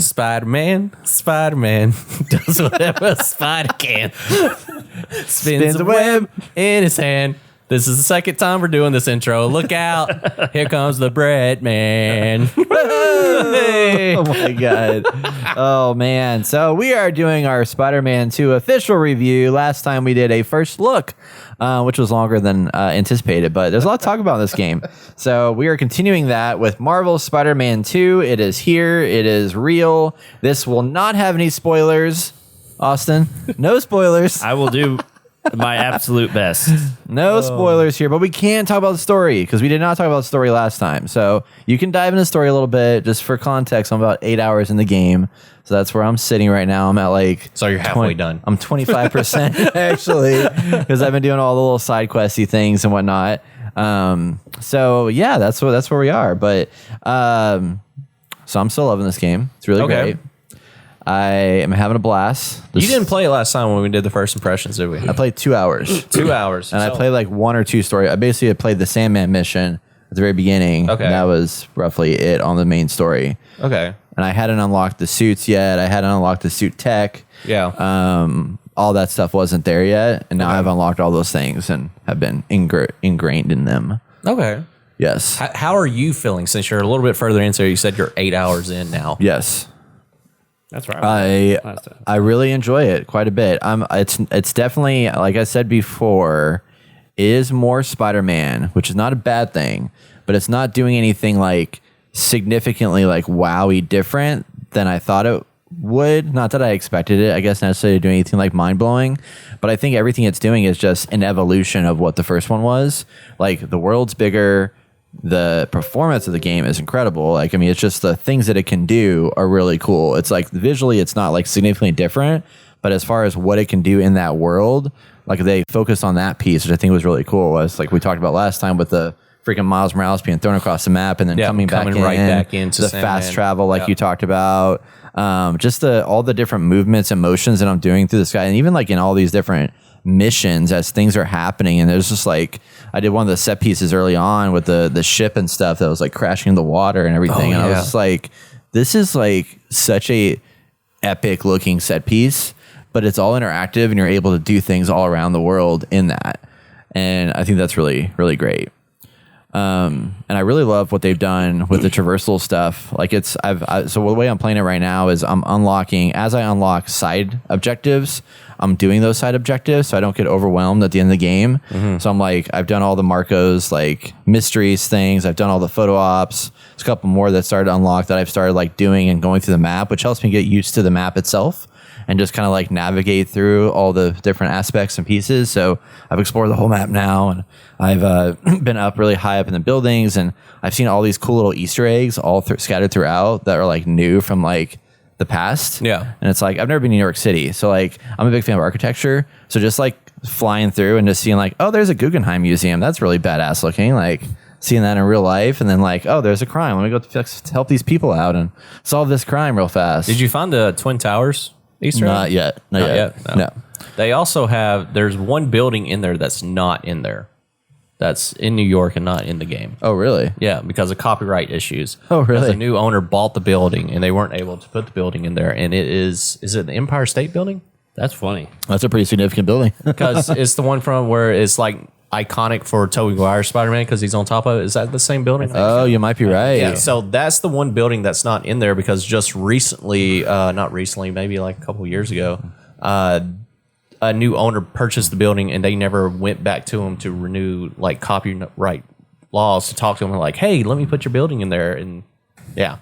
Spider-Man does whatever a spider can. Spins a web in his hand. This is the second time we're doing this intro. Look out. Here comes the bread man. Oh, my God. Oh, man. So we are doing our Spider-Man 2 official review. Last time we did a first look, which was longer than anticipated, but there's a lot to talk about in this game. So we are continuing that with Marvel's Spider-Man 2. It is here. It is real. This will not have any spoilers. Austin, no spoilers. I will do my absolute best. No spoilers here, but we can talk about the story because we did not talk about the story last time. So you can dive into the story a little bit. Just for context, I'm about 8 hours in the game. So that's where I'm sitting right now. I'm at like... So you're halfway done. I'm 25% actually because I've been doing all the little side questy things and whatnot. So yeah, that's where we are. But so I'm still loving this game. It's really great. I am having a blast. You didn't play it last time when we did the first impressions, did we? I played 2 hours. 2 hours. And I played like one or two story. I basically played the Sandman mission at the very beginning. Okay. And that was roughly it on the main story. Okay. And I hadn't unlocked the suits yet. I hadn't unlocked the suit tech. Yeah. All that stuff wasn't there yet. And now I've unlocked all those things and have been ingrained in them. Okay. Yes. How are you feeling since you're a little bit further into it? You said you're 8 hours in now. Yes. That's right. I really enjoy it quite a bit. It's definitely, like I said before, is more Spider-Man, which is not a bad thing, but it's not doing anything like significantly like wowie different than I thought it would. Not that I expected it, I guess, necessarily to do anything like mind-blowing, but I think everything it's doing is just an evolution of what the first one was. Like, the world's bigger. The performance of the game is incredible. Like, I mean, it's just the things that it can do are really cool. It's like visually, it's not like significantly different, but as far as what it can do in that world, like they focused on that piece, which I think was really cool. Was like we talked about last time with the freaking Miles Morales being thrown across the map and then coming right back into the fast travel, like you talked about. Just all the different movements and motions that I'm doing through the sky, and even like in all these different missions as things are happening. And there's just like, I did one of the set pieces early on with the ship and stuff that was like crashing in the water and everything. And I was just like, this is like such a epic looking set piece, but it's all interactive and you're able to do things all around the world in that. And I think that's really, really great. And I really love what they've done with the traversal stuff. Like so the way I'm playing it right now is I'm unlocking, as I unlock side objectives, I'm doing those side objectives so I don't get overwhelmed at the end of the game. So I'm like, I've done all the Marco's like mysteries things. I've done all the photo ops. There's a couple more that started to unlock that I've started like doing and going through the map, which helps me get used to the map itself and just kind of like navigate through all the different aspects and pieces. So I've explored the whole map now, and I've been up really high up in the buildings, and I've seen all these cool little Easter eggs all scattered throughout that are like new from like the past. Yeah. And it's like, I've never been to New York City, so like I'm a big fan of architecture. So just like flying through and just seeing like, oh, there's a Guggenheim Museum. That's really badass looking. Like seeing that in real life, and then like, oh, there's a crime. Let me go help these people out and solve this crime real fast. Did you find the Twin Towers Easter egg? Not yet. No. They also there's one building in there that's not in there. That's in New York and not in the game. Oh, really? Yeah, because of copyright issues. Oh, really? Because the new owner bought the building and they weren't able to put the building in there. And is it the Empire State Building? That's funny. That's a pretty significant building. Because it's the one from where it's like iconic for Tobey Maguire's Spider-Man because he's on top of it. Is that the same building? Oh, you might be right. Yeah, so that's the one building that's not in there because just recently, not recently, maybe like a couple years ago, a new owner purchased the building and they never went back to him to renew like copyright laws to talk to him like, hey, let me put your building in there. And yeah.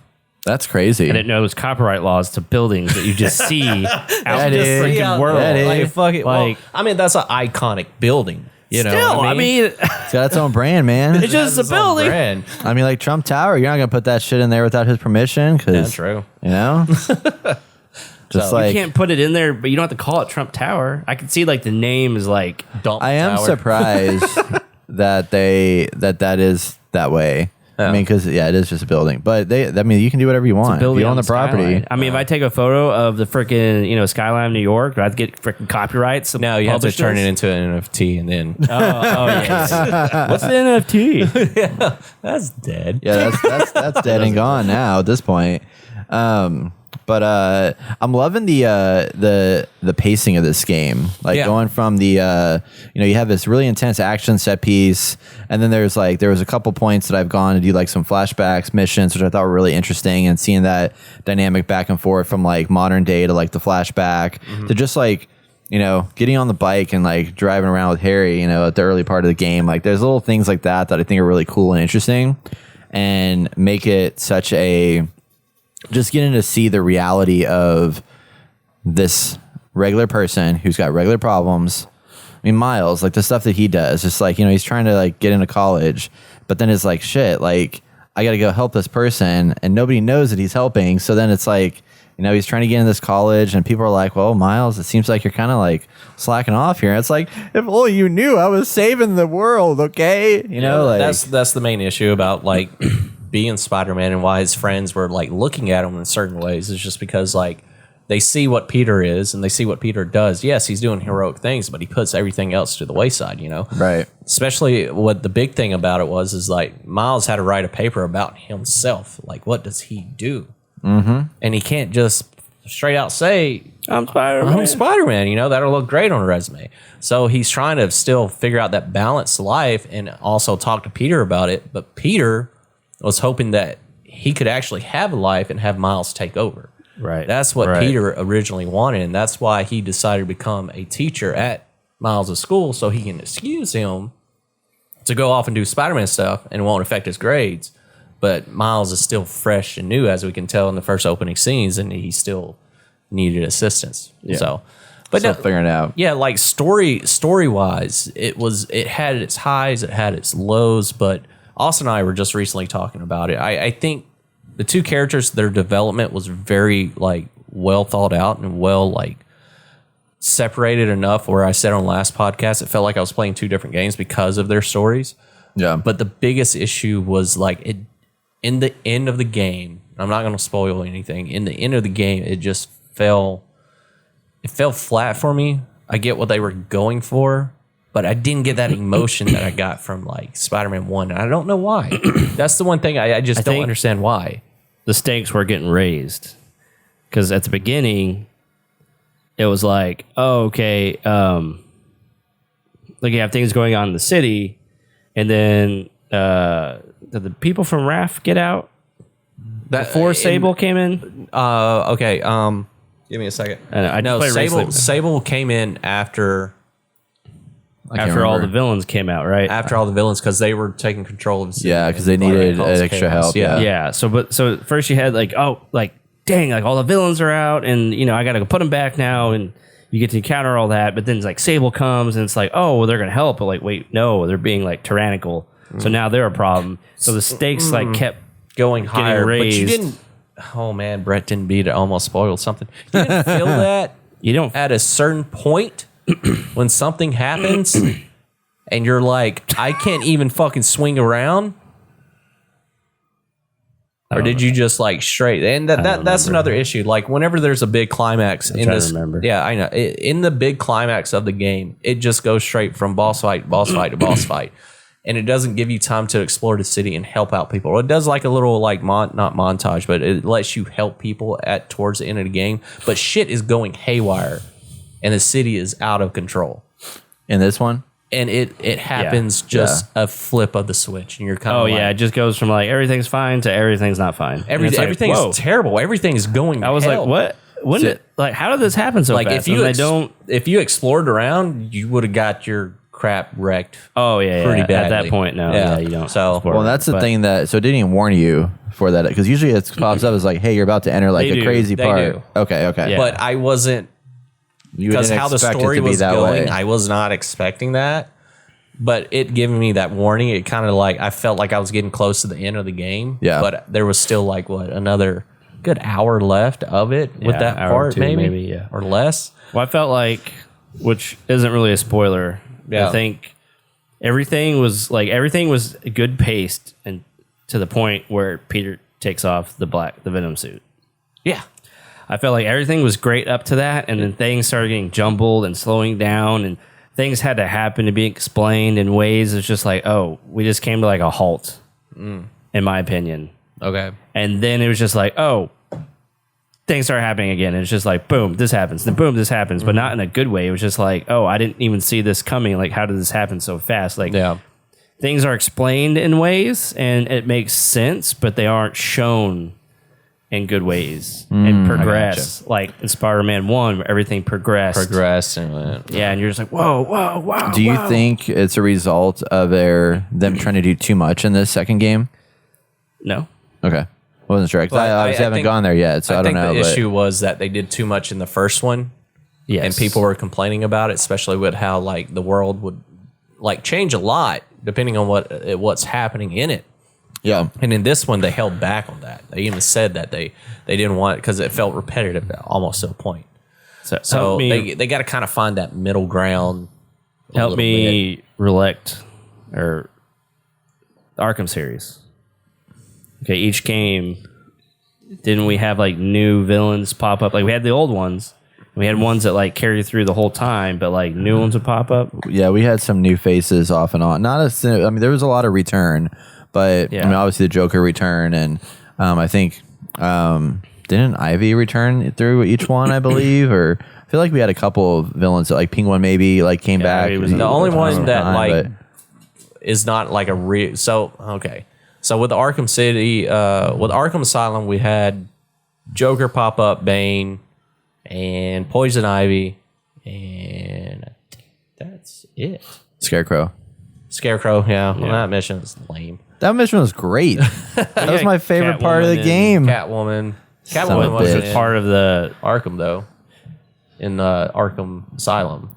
That's crazy. And it knows copyright laws to buildings that you just see out in the freaking world. Like, fuck it. Well, I mean, that's an iconic building. You know Still, what I mean? It's got its own brand, man. It's just a building. Brand. I mean, like Trump Tower, you're not going to put that shit in there without his permission. Yeah, true. You know? Just you can't put it in there, but you don't have to call it Trump Tower. I can see like the name is like Dump I am Tower. surprised that that is that way. Yeah. I mean, because it is just a building, but I mean, you can do whatever you want. If you own the property. Skyline. I mean, if I take a photo of the freaking skyline of New York, do I have to get freaking copyrights? No, you have to turn it into an NFT and then. Oh yes. What's the NFT? Yeah, that's dead. Yeah, that's dead and gone now at this point. But But I'm loving the pacing of this game. Like going from the you have this really intense action set piece, and then there was a couple points that I've gone to do like some flashbacks missions, which I thought were really interesting, and seeing that dynamic back and forth from like modern day to like the flashback to just like getting on the bike and like driving around with Harry, at the early part of the game. Like there's little things like that I think are really cool and interesting, and make it such a just getting to see the reality of this regular person who's got regular problems. I mean, Miles, like the stuff that he does, just like, he's trying to like get into college, but then it's like, shit, like I got to go help this person and nobody knows that he's helping. So then it's like, he's trying to get into this college and people are like, well, Miles, it seems like you're kind of like slacking off here. And it's like, if only you knew I was saving the world. Okay. Like that's the main issue about like being Spider-Man and why his friends were like looking at him in certain ways is just because like they see what Peter is and they see what Peter does. Yes, he's doing heroic things, but he puts everything else to the wayside, Right. Especially what the big thing about it is like Miles had to write a paper about himself. Like, what does he do? Mm-hmm. And he can't just straight out say, I'm Spider-Man. That'll look great on a resume. So he's trying to still figure out that balanced life and also talk to Peter about it. But Peter was hoping that he could actually have a life and have Miles take over. Right. That's what Peter originally wanted, and that's why he decided to become a teacher at Miles' school so he can excuse him to go off and do Spider-Man stuff and it won't affect his grades. But Miles is still fresh and new, as we can tell in the first opening scenes, and he still needed assistance. Yeah. So, but still figuring it out. Yeah, like story wise, it had its highs, it had its lows, but Austin and I were just recently talking about it. I think the two characters, their development was very like well thought out and well like separated enough where I said on the last podcast, it felt like I was playing two different games because of their stories. Yeah. But the biggest issue was like it in the end of the game, I'm not going to spoil anything. In the end of the game, it just fell flat for me. I get what they were going for, but I didn't get that emotion that I got from like Spider-Man 1. And I don't know why. That's the one thing I just don't understand why. The stakes were getting raised. Because at the beginning, it was like, oh, okay, like you have things going on in the city, and then did the people from RAF get out before Sable came in? Okay, give me a second. I know Sable came in after all the villains came out, right? After all the villains, because they were taking control of the city. Yeah, because they needed extra help. Yeah. So first you had like, oh, like dang, like all the villains are out, and I got to go put them back now, and you get to encounter all that. But then like Sable comes, and it's like, oh, well, they're gonna help, but like, wait, no, they're being like tyrannical. So now they're a problem. So the stakes like kept going higher, raised. But you didn't. Oh man, Brett didn't beat it. Almost spoiled something. You didn't feel that. You don't at a certain point when something happens, and you're like, I can't even fucking swing around. Or did you just like straight? And that's another issue. Like whenever there's a big climax in this, yeah, I know. In the big climax of the game, it just goes straight from boss fight to boss fight. And it doesn't give you time to explore the city and help out people. It does like a little like not montage, but it lets you help people towards the end of the game. But shit is going haywire, and the city is out of control. In this one, and it happens a flip of the switch, and you're kind of it just goes from like everything's fine to everything's not fine. Everything's terrible. Everything's going. I was like, what? When did, like, how did this happen so fast? If you explored around, you would have got your crap wrecked. Pretty badly. At that point, no, you don't. So, that's the thing that it didn't even warn you for that, because usually it pops up as like, hey, you're about to enter like a crazy part. Do. Okay, yeah. But I wasn't, because how the story was going, I was not expecting that. But it giving me that warning, it kind of like I felt like I was getting close to the end of the game. Yeah, but there was still like another good hour left of it with that part, maybe or less. Well, I felt like, which isn't really a spoiler. Yeah. I think everything was good paced, and to the point where Peter takes off the Venom suit. Yeah. I felt like everything was great up to that, and then things started getting jumbled and slowing down, and things had to happen to be explained in ways it's just like, oh, we just came to like a halt, in my opinion. Okay. And then it was just like, oh, things start happening again. And it's just like, boom, this happens. Then boom, this happens. But not in a good way. It was just like, oh, I didn't even see this coming. Like, how did this happen so fast? Like, things are explained in ways and it makes sense, but they aren't shown in good ways and progress. Like in Spider-Man 1, where everything progressed. And And you're just like, whoa. Do you think it's a result of them trying to do too much in this second game? No. Okay. Wasn't sure. 'Cause I obviously haven't gone there yet, so I don't know. The issue was that they did too much in the first one. Yes. And people were complaining about it, especially with how like the world would like change a lot depending on what's happening in it. Yeah. And in this one, they held back on that. They even said that they didn't want it because it felt repetitive almost to a point. So they got to kind of find that middle ground. Help me relect or the Arkham series. Okay, each game, didn't we have like new villains pop up? Like we had the old ones. We had ones that like carry through the whole time, but like new ones would pop up. Yeah, we had some new faces off and on. There was a lot of return, but I mean, obviously the Joker return, and I think didn't Ivy return through each one? I believe, or I feel like we had a couple of villains that like Penguin maybe like came back. Was the only one that is not like a real. So okay, so with the Arkham City, with Arkham Asylum, we had Joker pop up, Bane, and Poison Ivy, and I think that's it. Scarecrow, yeah. Well, that mission was lame. That mission was great. That was my favorite part of the game. Catwoman was part of the Arkham though, in the Arkham Asylum.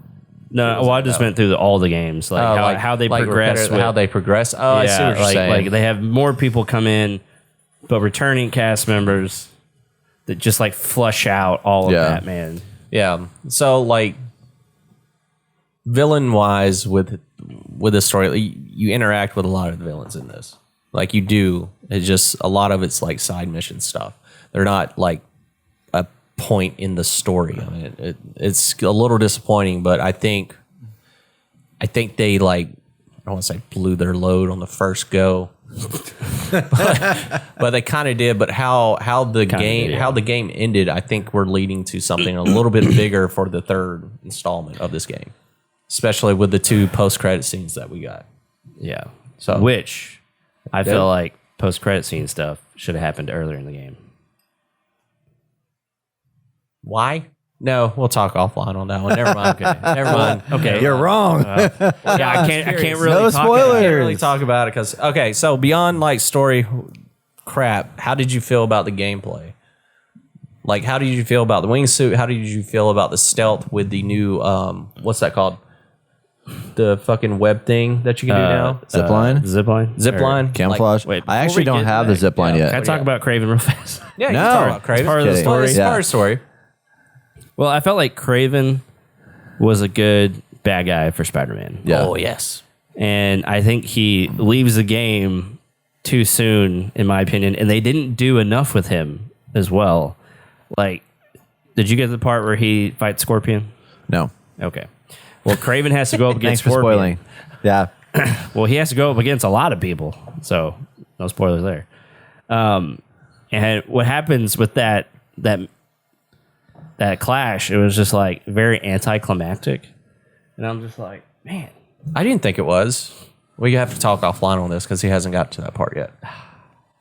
No, well, I just went through all the games, like how they progress. How they progress. Oh, I see what you're saying. Like they have more people come in, but returning cast members that just like flush out all of that, man. Yeah. So like villain wise with this story, you interact with a lot of the villains in this. Like you do. It's just a lot of it's like side mission stuff. They're not like a point in the story. I mean, it's a little disappointing, but I think they like, I don't want to say blew their load on the first go. but they kind of did. But how the game ended, I think we're leading to something a little bit bigger for the third installment of this game, especially with the 2 post-credit scenes that we got. Yeah. So which I feel like post-credit scene stuff should have happened earlier in the game. Why? No, we'll talk offline on that one. Never mind. Okay. Never mind. Okay, You're wrong. I can't really. No spoilers. I can't really talk about it because so beyond like story crap, how did you feel about the gameplay? Like, how did you feel about the wingsuit? How did you feel about the stealth with the new what's that called? The fucking web thing that you can do now. Zipline. Camouflage. Wait, I actually don't have the zipline yet. Can I talk about Kraven real fast? Yeah, you No. can talk about Kraven. It's part of the story. It's part of the story. Well, I felt like Kraven was a good bad guy for Spider-Man. Yeah. Oh yes. And I think he leaves the game too soon, in my opinion, and they didn't do enough with him as well. Like, did you get to the part where he fights Scorpion? No. Okay. Well, Kraven has to go up Thanks against for Scorpion. spoiling. Yeah. Well, he has to go up against a lot of people, so no spoilers there. And what happens with that clash, it was just like very anticlimactic, and I'm just like, man, I didn't think it was. We have to talk offline on this because he hasn't got to that part yet.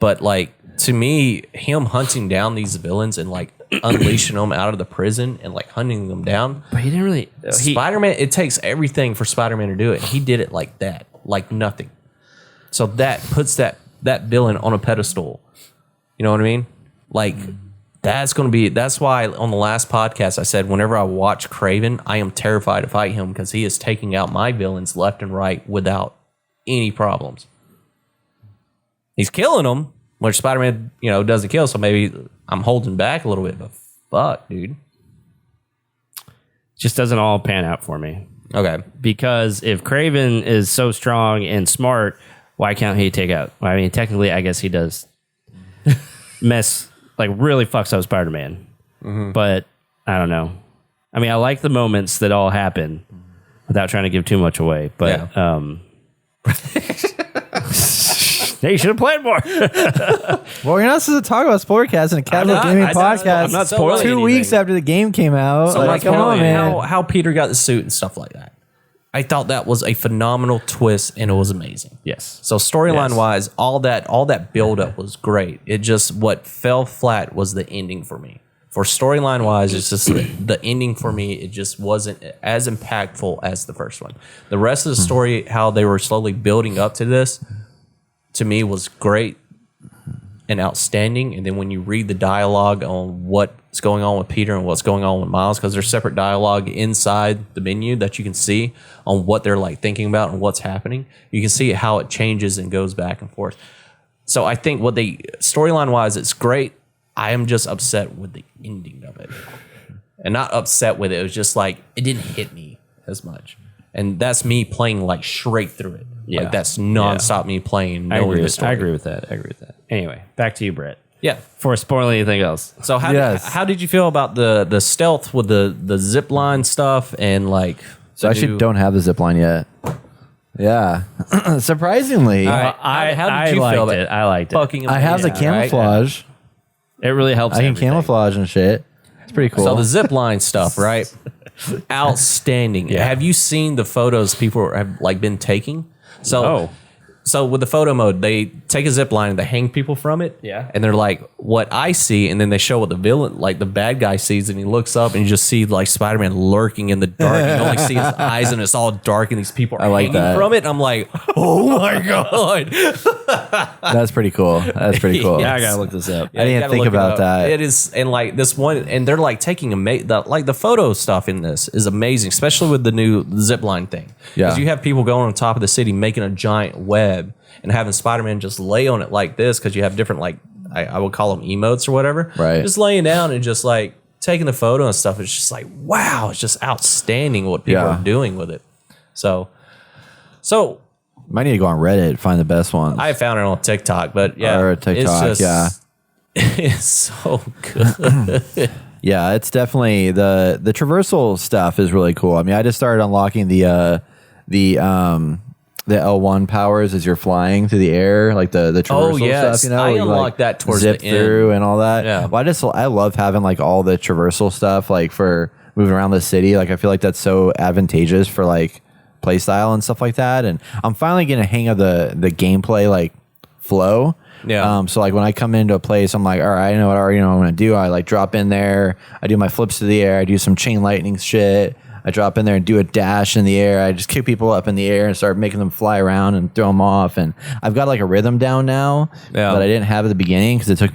But like, to me, him hunting down these villains and like unleashing them out of the prison and like hunting them down. but he didn't really. Spider-Man, it takes everything for Spider-Man to do it. He did it like that, like nothing. So that puts that villain on a pedestal. You know what I mean? Like, that's why on the last podcast I said whenever I watch Kraven, I am terrified to fight him because he is taking out my villains left and right without any problems. He's killing them, which Spider-Man, doesn't kill, so maybe I'm holding back a little bit, but fuck, dude. just doesn't all pan out for me. Okay. Because if Kraven is so strong and smart, why can't he take out? I mean, technically, I guess he does really fucks up Spider-Man. Mm-hmm. But I don't know. I mean, I like the moments that all happen without trying to give too much away. But Hey, you should have played more. Well, you're not supposed to talk about Spoilercast in a casual gaming podcast. I'm not spoiling 2 anything. weeks after the game came out. So Like, come on, man. how Peter got the suit and stuff like that. I thought that was a phenomenal twist, and it was amazing. Yes. So storyline wise, all that build up was great. It just what fell flat was the ending for me. For storyline wise, it's just the ending for me. It just wasn't as impactful as the first one. The rest of the story, how they were slowly building up to this, to me was great and outstanding. And then when you read the dialogue on what's going on with Peter and what's going on with Miles, because there's separate dialogue inside the menu that you can see on what they're like thinking about and what's happening, you can see how it changes and goes back and forth. So I think what they storyline wise, it's great. I am just upset with the ending of it, and not upset with it. It was just like it didn't hit me as much, and that's me playing like straight through it. Yeah. Like that's nonstop me playing. I Knowing agree the with story. that. I agree with that. Anyway, back to you, Brett. Yeah. Before spoiling anything else. So how did you feel about the stealth with the zip line stuff and like? So I actually don't have the zip line yet. Yeah. Surprisingly, All right. How did you feel about it? I liked it. Fucking I have the amazing, right? camouflage. It really helps. I can everything. camouflage and shit. It's pretty cool. So the zip line stuff, right? Outstanding. Yeah. Have you seen the photos people have like been taking? So Oh. So with the photo mode, they take a zip line and they hang people from it. Yeah. And they're like, what I see, and then they show what the villain, like the bad guy sees, and he looks up and you just see like Spider-Man lurking in the dark. You only see his eyes and it's all dark and these people are like hanging that. from it. I'm like, oh my God. That's pretty cool. That's pretty cool. Yeah, I gotta look this up. I didn't think about that. It is, and like this one, and they're like taking the photo stuff in this is amazing, especially with the new zip line thing. Yeah. Because you have people going on top of the city making a giant web and having Spider-Man just lay on it like this because you have different like I would call them emotes or whatever. Right. Just laying down and just like taking the photo and stuff. It's just like wow, it's just outstanding what people Yeah. are doing with it. So Might need to go on Reddit, find the best ones. I found it on TikTok, but yeah, Or TikTok, it's just, it's so good. Yeah, it's definitely the traversal stuff is really cool. I mean, I just started unlocking the L1 powers as you're flying through the air, like the traversal yes. stuff. You know, I where you, unlocked that towards zip the end. through and all that. Yeah. Well, I love having like all the traversal stuff, like for moving around the city. Like I feel like that's so advantageous for like play style and stuff like that. And I'm finally getting a hang of the gameplay like flow. Yeah. So like when I come into a place, I'm like, all right, I know what I'm going to do. I like drop in there. I do my flips to the air. I do some chain lightning shit. I drop in there and do a dash in the air. I just kick people up in the air and start making them fly around and throw them off. And I've got like a rhythm down now Yeah. that I didn't have at the beginning because it took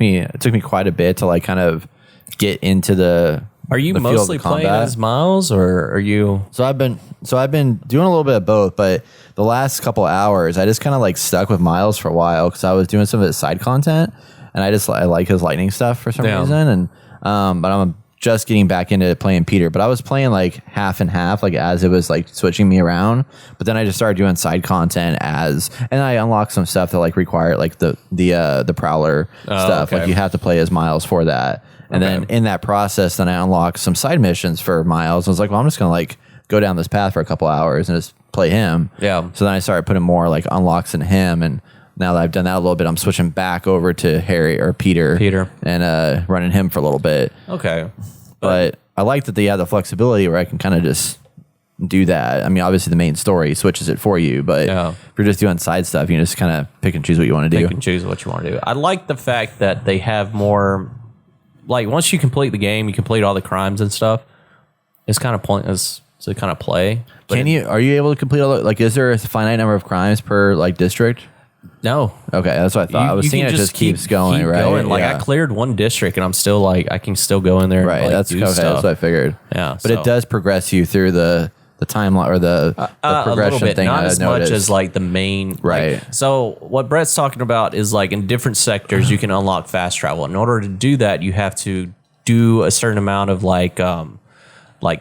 me quite a bit to like kind of get into the. Are you the field of mostly playing combat. as Miles, or are you? So I've been doing a little bit of both, but the last couple hours I just kind of like stuck with Miles for a while because I was doing some of his side content and I like his lightning stuff for some Yeah. reason. And but I'm just getting back into playing Peter, but I was playing like half and half, like as it was like switching me around. But then I just started doing side content and I unlocked some stuff that like required like the Prowler stuff. okay. Like you have to play as Miles for that. And then in that process, then I unlocked some side missions for Miles. I was like, well, I'm just gonna like go down this path for a couple hours and just play him. Yeah. So then I started putting more like unlocks in him, and now that I've done that a little bit, I'm switching back over to Harry or Peter, and running him for a little bit. Okay. But I like that they have the flexibility where I can kind of just do that. I mean, obviously the main story switches it for you, but Yeah. if you're just doing side stuff, you can just kind of pick and choose what you want to do. Pick and choose what you want to do. I like the fact that they have more. Like once you complete the game, you complete all the crimes and stuff. It's kind of pointless to kind of play. But Are you able to complete all the, like, is there a finite number of crimes per like district? no. Okay, that's what I thought. I was thinking it just keeps going, right? Like Yeah. I cleared one district and I'm still like I can still go in there. Right, And, like, that's do okay. stuff. That's what I figured. Yeah, but it does progress you through the timeline or the a progression little bit, thing. not I as noticed. much as like the main. like- Right. so what Brett's talking about is like in different sectors you can unlock fast travel. In order to do that, you have to do a certain amount of like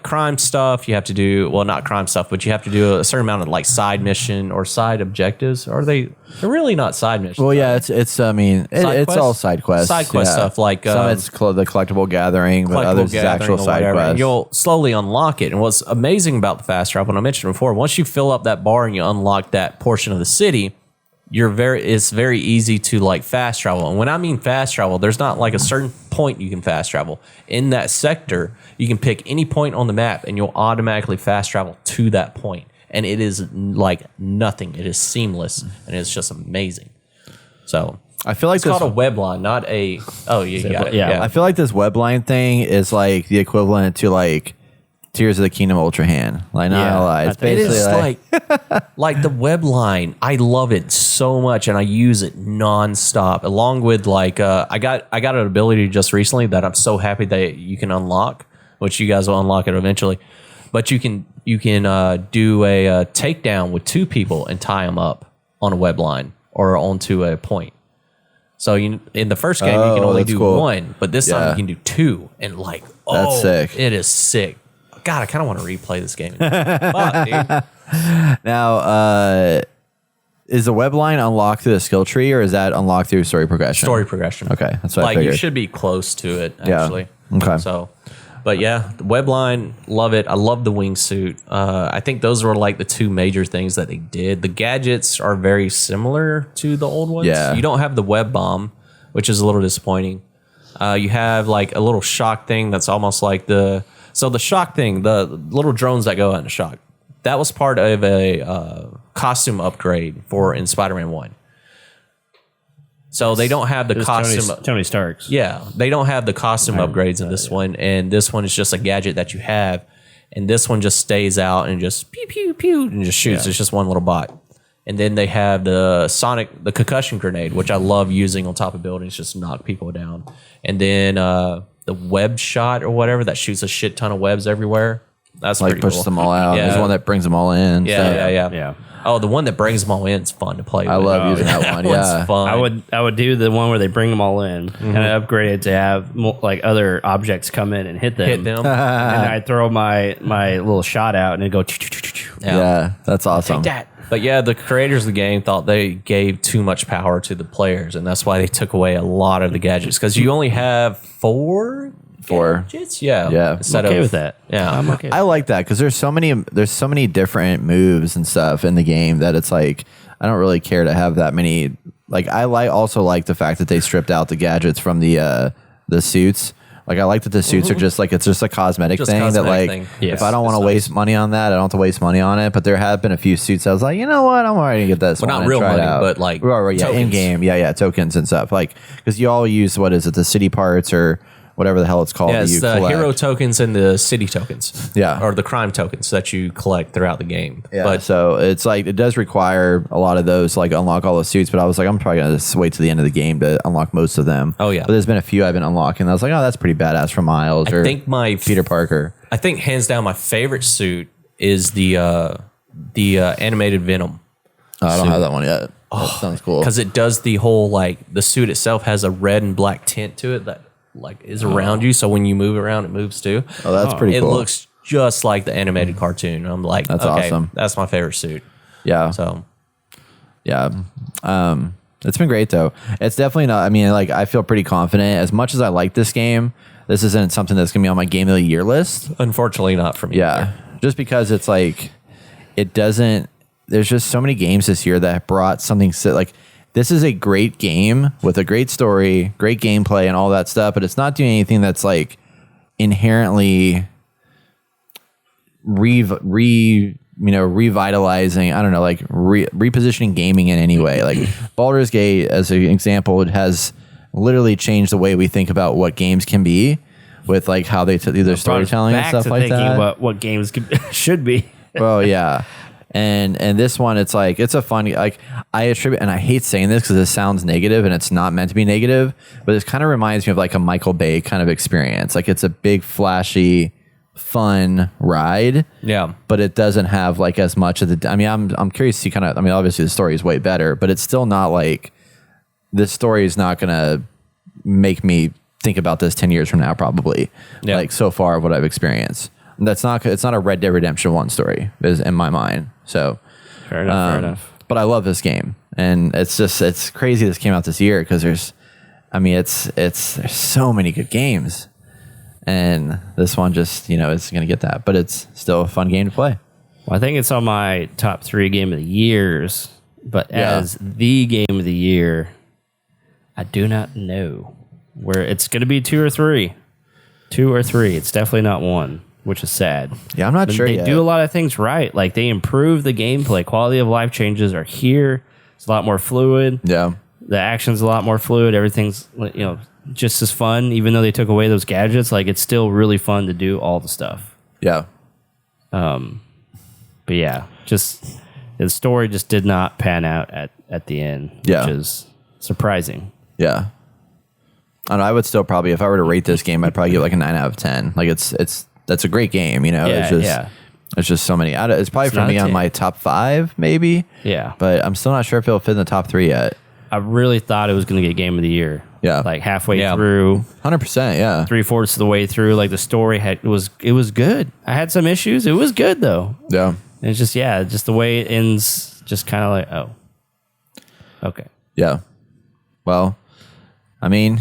crime stuff. You have to do not crime stuff, but you have to do a certain amount of like side mission or side objectives. Are they're really not side missions? Well, yeah, it's. I mean, Side it's quests? all side quests. Side quest stuff, like, some it's the collectible gathering, but collectible others is gathering actual or side whatever, and quests. you'll slowly unlock it. And what's amazing about the fast travel, and I mentioned before, once you fill up that bar and you unlock that portion of the city, it's very easy to like fast travel. And when I mean fast travel, there's not like a certain point you can fast travel. In that sector, you can pick any point on the map and you'll automatically fast travel to that point. And it is like nothing. It is seamless and it's just amazing. So I feel like it's called a web line, not a. Oh, you got it. Yeah. I feel like this web line thing is like the equivalent to like Tears of the Kingdom Ultra Hand. Like, not gonna lie. It's It basically is like the web line. I love it so much, and I use it nonstop. Along with like, I got an ability just recently that I'm so happy that you can unlock, which you guys will unlock it eventually. But you can do a takedown with 2 people and tie them up on a web line or onto a point. So in the first game you can only do cool. 1, but this time you can do 2, and like, That's sick. It is sick. God, I kind of want to replay this game. Fuck, dude. Now, is the web line unlocked through the skill tree, or is that unlocked through story progression? Story progression. Okay, that's what I like figured. you should be close to it Yeah. actually. Okay. So, but yeah, the web line, love it. I love the wingsuit. I think those were like the 2 major things that they did. The gadgets are very similar to the old ones. Yeah. You don't have the web bomb, which is a little disappointing. You have like a little shock thing that's almost like the shock thing, the little drones that go out in shock. That was part of a costume upgrade in Spider-Man 1. So they don't have the costume. Tony Stark's. Yeah, they don't have the costume upgrades in this one, and this one is just a gadget that you have, and this one just stays out and just pew pew pew and just shoots. Yeah. It's just one little bot. And then they have the concussion grenade, which I love using on top of buildings, just knock people down. And then the web shot or whatever that shoots a shit ton of webs everywhere. That's like pretty pushes cool. them all out. Yeah. There's one that brings them all in. Yeah. Oh, the one that brings them all in is fun to play. I with. love using that one. One's Yeah. fun. I would do the one where they bring them all in, and I upgraded to have like other objects come in and hit them. hit them. And I throw my little shot out, and it go. Yeah, that's awesome. But yeah, the creators of the game thought they gave too much power to the players, and that's why they took away a lot of the gadgets because you only have 4 gadgets. Yeah, Yeah. Instead I'm okay of, with that. Yeah, I'm okay. I like that because there's so many different moves and stuff in the game that it's like I don't really care to have that many. Like I also like the fact that they stripped out the gadgets from the suits. Like I like that the suits are just like it's just a cosmetic Just thing that cosmetic like thing. if Yes. I don't want to It's waste money on that, I don't have to waste money on it. But there have been a few suits I was like, you know what, I'm already gonna get this. Well, one not and real try it money, out. but, like, right, yeah, tokens. in game, yeah, tokens and stuff. Like because you all use what is it, the city parts or whatever the hell it's called. Yeah, that it's you the collect. hero tokens and the city tokens. Yeah. Or the crime tokens that you collect throughout the game. Yeah, But so it's like it does require a lot of those, like unlock all the suits. But I was like, I'm probably gonna just wait to the end of the game to unlock most of them. Oh, yeah. But there's been a few I've been unlocking. And I was like, oh, that's pretty badass for Miles or I think Peter Parker. I think hands down my favorite suit is the animated Venom. Oh, I don't have that one yet. That sounds cool. Because it does the whole, like, the suit itself has a red and black tint to it that, like, is around you. So when you move around, it moves too. Oh, that's pretty It cool. looks just like the animated cartoon. I'm like, That's okay, awesome. That's my favorite suit. Yeah. So Yeah. It's been great though. It's definitely not, I mean, like I feel pretty confident. As much as I like this game, this isn't something that's gonna be on my game of the year list. unfortunately, not for me. Yeah. Just because it's like it doesn't there's just so many games this year that brought something like this is a great game with a great story, great gameplay and all that stuff, but it's not doing anything that's like inherently revitalizing, I don't know, like repositioning gaming in any way. Like Baldur's Gate, as an example, it has literally changed the way we think about what games can be with like how they do their storytelling and Back stuff to like thinking that. about what games should be. Well, yeah. And this one, it's like, it's a fun, like I attribute, and I hate saying this because it sounds negative and it's not meant to be negative, but it kind of reminds me of like a Michael Bay kind of experience. Like it's a big, flashy, fun ride. Yeah. But it doesn't have like as much of the, I mean, I'm curious to see kind of, I mean, obviously the story is way better, but it's still not like, this story is not going to make me think about this 10 years from now, probably. Yeah. Like so far of what I've experienced. It's not a Red Dead Redemption 1 story is in my mind. So Fair enough. but I love this game, and it's crazy this came out this year because there's so many good games, and this one just is going to get that, but it's still a fun game to play. Well, I think it's on my top 3 game of the years But as the game of the year, I do not know where it's going to be 2 or 3. 2 or 3. It's definitely not 1, which is sad. Yeah, I'm not sure They yet. do a lot of things right. Like they improve the gameplay. Quality of life changes are here. It's a lot more fluid. Yeah. The action's a lot more fluid. Everything's, just as fun. Even though they took away those gadgets, like it's still really fun to do all the stuff. Yeah. But yeah, just the story just did not pan out at the end, Yeah. which is surprising. Yeah. I don't know, I would still probably, if I were to rate this game, I'd probably give it like a 9 out of 10. Like that's a great game, It's just so many. It's probably for not me a on 10. my top 5, maybe. Yeah. But I'm still not sure if it'll fit in the top 3 yet. I really thought it was going to get Game of the Year. Yeah. Like halfway Yeah. through, 100%. Yeah. 3/4 of the way through, like the story it was good. I had some issues. It was good though. Yeah. And it's just the way it ends, just kind of like, oh, okay. Yeah. Well, I mean,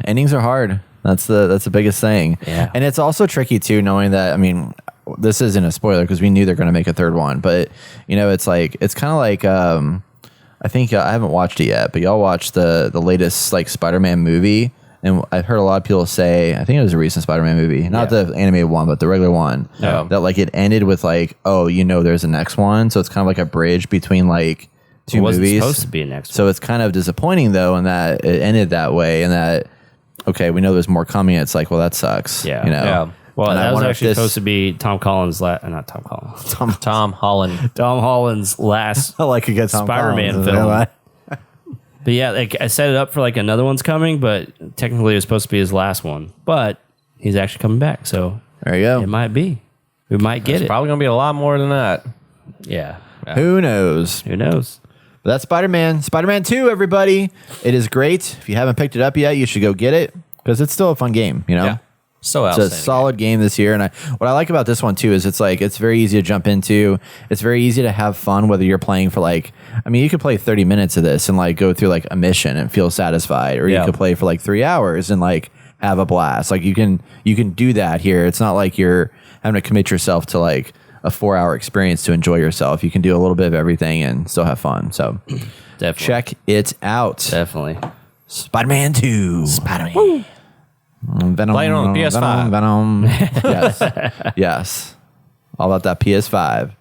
endings are hard. That's the biggest thing. Yeah. And it's also tricky too, knowing that, I mean, this isn't a spoiler because we knew they're going to make a third one, but it's kind of like, I think I haven't watched it yet, but y'all watched the latest like Spider-Man movie. And I've heard a lot of people say, I think it was a recent Spider-Man movie, not the animated one, but the regular one, that like it ended with like, oh, there's a next one. So it's kind of like a bridge between like two It wasn't movies. supposed to be a next So it's kind of disappointing though, in that it ended that way, and that, okay, we know there's more coming. It's like, well, that sucks. Yeah. Yeah. Well, And I that was wonder if actually this- supposed to be Tom Collins' not Tom Collins. Tom Holland. Tom Holland's last I like a good Tom Spider-Man Collins, film. isn't it? But yeah, like I set it up for like another one's coming, but technically it was supposed to be his last one. But he's actually coming back, so There you go. it might be. We might get It's it. probably going to be a lot more than that. Yeah. Who knows? Who knows? But that's Spider-Man. Spider-Man 2, everybody. It is great. If you haven't picked it up yet, you should go get it because it's still a fun game, Yeah. So It's a outstanding. solid game this year, and what I like about this one too is it's very easy to jump into. It's very easy to have fun, whether you're playing for you could play 30 minutes of this and like go through like a mission and feel satisfied, or you could play for like 3 hours and like have a blast. Like you can do that here. It's not like you're having to commit yourself to like a 4-hour experience to enjoy yourself. You can do a little bit of everything and still have fun. So Definitely. check it out. Definitely. Spider-Man 2. Spider-Man. Venom. Playing on the PS5. Venom. Yes. Yes. All about that PS5.